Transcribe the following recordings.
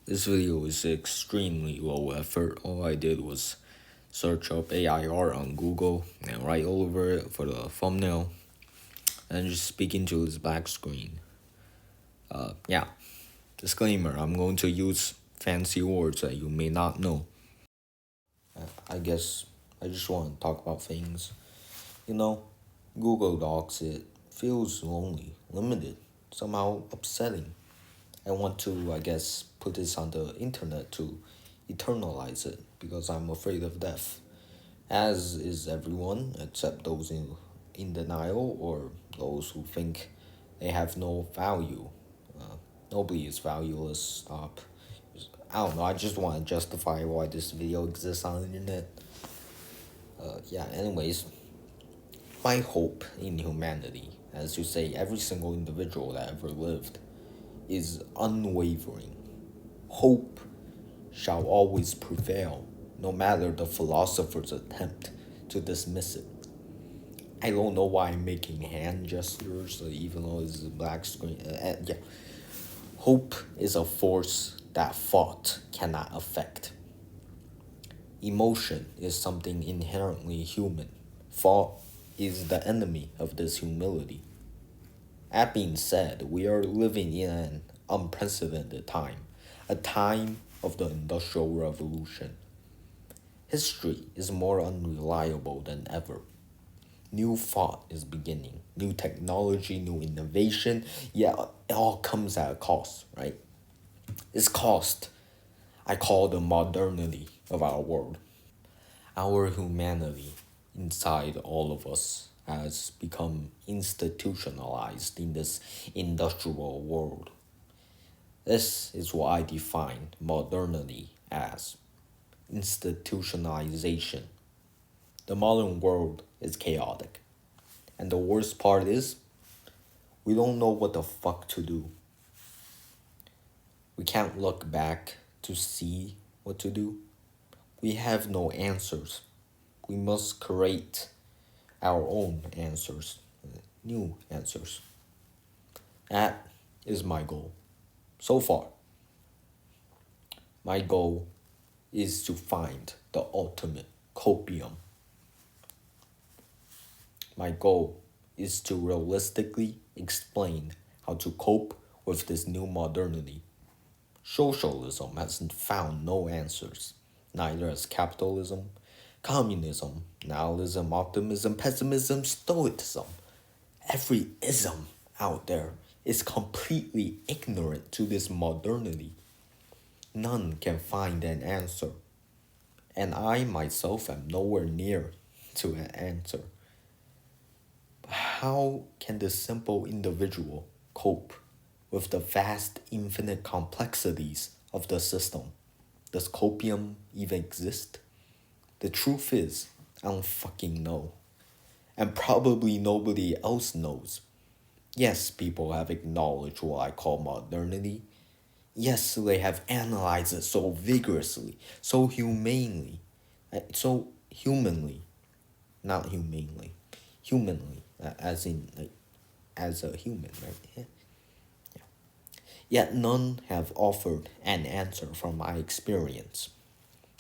This video is extremely low effort. All I did was search up AI art on Google and write all over it for the thumbnail and just speak into this black screen. Yeah, disclaimer, I'm going to use fancy words that you may not know. I guess I just want to talk about things. You know, Google Docs, it feels lonely, limited, somehow upsetting. I want to, I guess, put this on the internet to eternalize it because I'm afraid of death, as is everyone except those in denial or those who think they have no value. Nobody is valueless. Stop. I don't know. I just want to justify why this video exists on the internet. Yeah, anyways, my hope in humanity, as you say, every single individual that ever lived, is unwavering. Hope shall always prevail, no matter the philosopher's attempt to dismiss it. I don't know why I'm making hand gestures, even though it's a black screen. Yeah. Hope is a force that thought cannot affect. Emotion is something inherently human. Thought is the enemy of this humility. That being said, we are living in an unprecedented time, a time of the Industrial Revolution. History is more unreliable than ever. New thought is beginning, new technology, new innovation, yeah, it all comes at a cost, right? It's cost I call the modernity of our world. Our humanity inside all of us has become institutionalized in this industrial world. This is what I define modernity as institutionalization. The modern world is chaotic. And the worst part is, we don't know what the fuck to do. We can't look back to see what to do. We have no answers. We must create our own answers, new answers. That is my goal. So far, my goal is to find the ultimate copium. My goal is to realistically explain how to cope with this new modernity. Socialism has found no answers, neither has capitalism, communism, nihilism, optimism, pessimism, stoicism. Every ism out there is completely ignorant to this modernity. None can find an answer, and I myself am nowhere near to an answer. How can the simple individual cope with the vast infinite complexities of the system? Does copium even exist? The truth is, I don't fucking know. And probably nobody else knows. Yes, people have acknowledged what I call modernity. Yes, they have analyzed it so vigorously, so humanely, so humanly, not humanely, humanly, as in like as a human, right? Yeah. Yet none have offered an answer from my experience.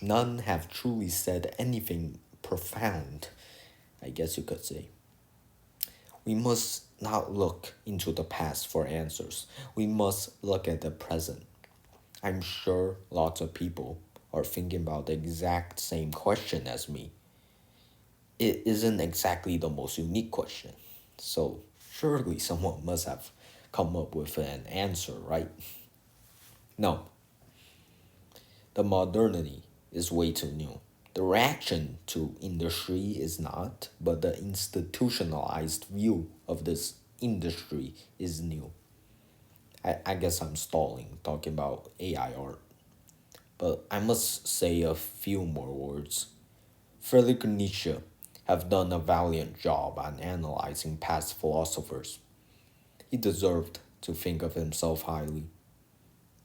None have truly said anything profound, I guess you could say. We must not look into the past for answers. We must look at the present. I'm sure lots of people are thinking about the exact same question as me. It isn't exactly the most unique question. So surely someone must have come up with an answer, right? No, the modernity is way too new. The reaction to industry is not, but the institutionalized view of this industry is new. I guess I'm stalling talking about AI art, but I must say a few more words. Friedrich Nietzsche have done a valiant job on analyzing past philosophers. He deserved to think of himself highly.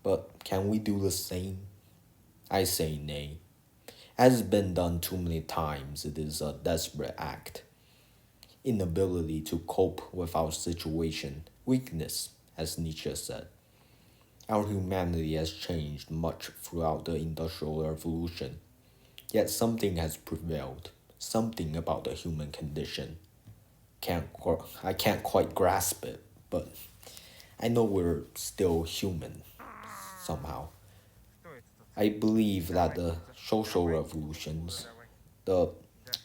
But can we do the same? I say nay. Has been done too many times, it is a desperate act. Inability to cope with our situation, weakness, as Nietzsche said. Our humanity has changed much throughout the Industrial Revolution, yet something has prevailed, something about the human condition. I can't quite grasp it, but I know we're still human somehow. I believe that the social revolutions, the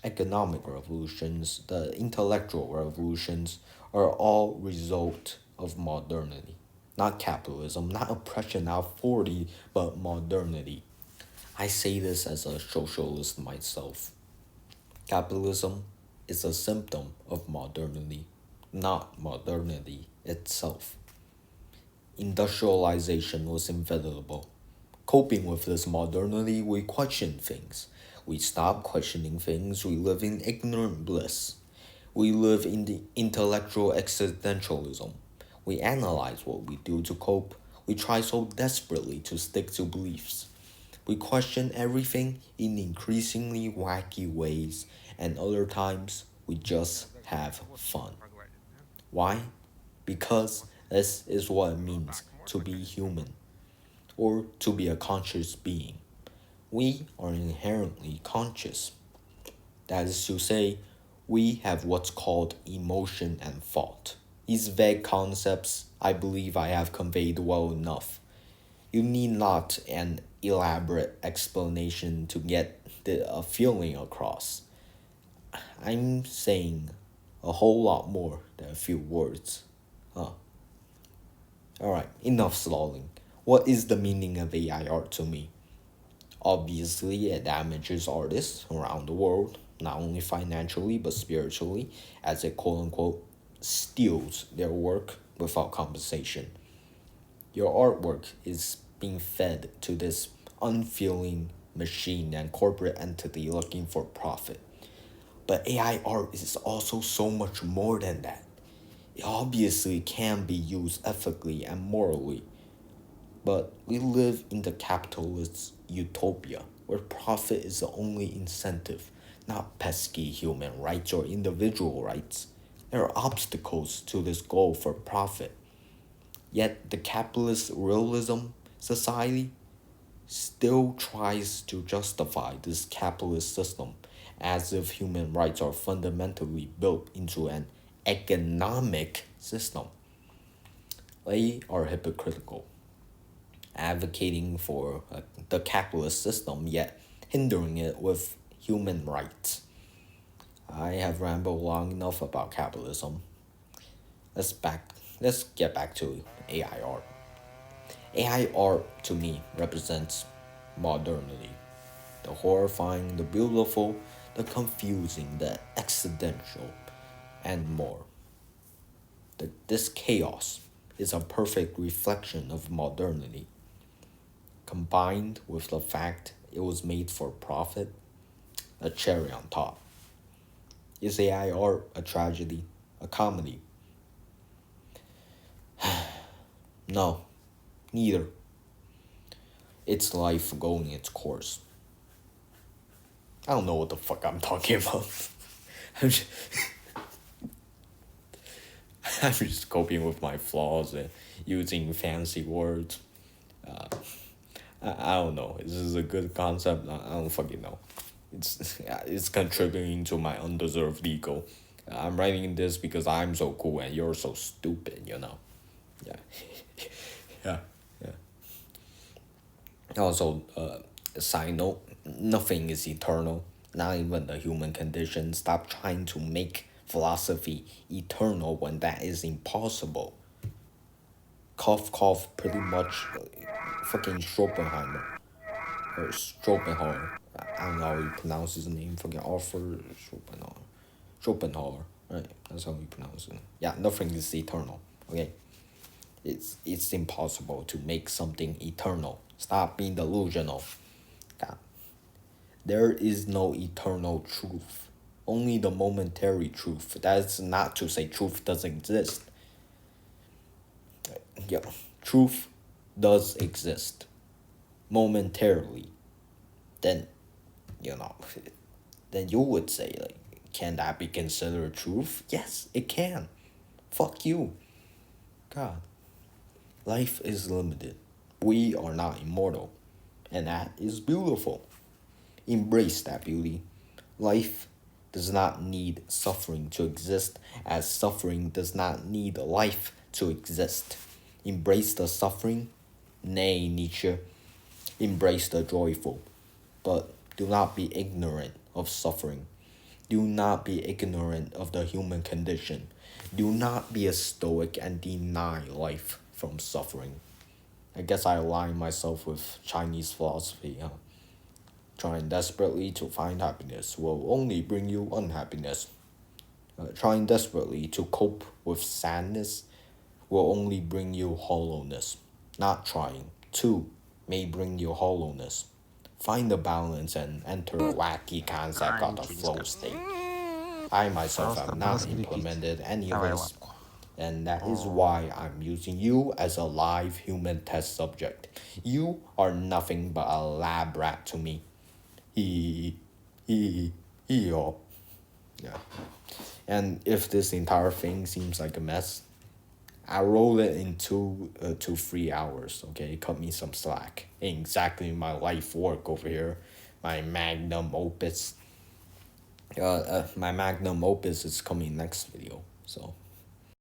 economic revolutions, the intellectual revolutions are all result of modernity. Not capitalism, not oppression, not authority, but modernity. I say this as a socialist myself. Capitalism is a symptom of modernity, not modernity itself. Industrialization was inevitable. Coping with this modernity, we question things. We stop questioning things, we live in ignorant bliss. We live in the intellectual existentialism. We analyze what we do to cope. We try so desperately to stick to beliefs. We question everything in increasingly wacky ways, and other times we just have fun. Why? Because this is what it means to be human, or to be a conscious being. We are inherently conscious. That is to say, we have what's called emotion and thought. These vague concepts I believe I have conveyed well enough. You need not an elaborate explanation to get a feeling across. I'm saying a whole lot more than a few words. Huh. Alright, enough stalling. What is the meaning of AI art to me? Obviously, it damages artists around the world, not only financially but spiritually, as it quote unquote steals their work without compensation. Your artwork is being fed to this unfeeling machine and corporate entity looking for profit. But AI art is also so much more than that. It obviously can be used ethically and morally, but we live in the capitalist utopia where profit is the only incentive, not pesky human rights or individual rights. There are obstacles to this goal for profit. Yet the capitalist realism society still tries to justify this capitalist system as if human rights are fundamentally built into an economic system. They are hypocritical, advocating for the capitalist system yet hindering it with human rights. I have rambled long enough about capitalism. Let's back let's get back to AI art. AI art to me represents modernity. The horrifying, the beautiful, the confusing, the accidental, and more. This chaos is a perfect reflection of modernity, combined with the fact it was made for profit, a cherry on top. Is AI art a tragedy, a comedy? No, neither. It's life going its course. I don't know what the fuck I'm talking about. I'm just, I'm just coping with my flaws and using fancy words. I don't know. Is this a good concept? I don't fucking know. It's contributing to my undeserved ego. I'm writing this because I'm so cool and you're so stupid, you know. Yeah. Yeah. Yeah. Also, side note, nothing is eternal. Not even the human condition. Stop trying to make philosophy eternal when that is impossible. Cough, cough, pretty much fucking Schopenhauer. Or Schopenhauer. I don't know how you pronounce his name. Fucking Arthur Schopenhauer. Schopenhauer. Right, that's how you pronounce it. Yeah, nothing is eternal. Okay? It's impossible to make something eternal. Stop being delusional. God. There is no eternal truth. Only the momentary truth. That's not to say truth doesn't exist. Yeah, truth does exist momentarily. Then, you know, then you would say, like, can that be considered truth? Yes, it can. Fuck you. God. Life is limited. We are not immortal, and that is beautiful. Embrace that beauty. Life does not need suffering to exist, as suffering does not need life to exist. Embrace the suffering, nay, Nietzsche, embrace the joyful, but do not be ignorant of suffering. Do not be ignorant of the human condition. Do not be a stoic and deny life from suffering. I guess I align myself with Chinese philosophy. Trying desperately to find happiness will only bring you unhappiness. Trying desperately to cope with sadness will only bring you hollowness. Not trying to may bring you hollowness. Find the balance and enter a wacky concept called the Anjing flow sekali. state. I myself Terus have terbatas not sedikit implemented any of this, kelewatku. and that is Oh, why I'm using you as a live human test subject. You are nothing but a lab rat to me. He, oh. Yeah. And if this entire thing seems like a mess, I roll it in 3 hours. Okay, cut me some slack. Ain't exactly my life work over here. My magnum opus. My magnum opus is coming next video. So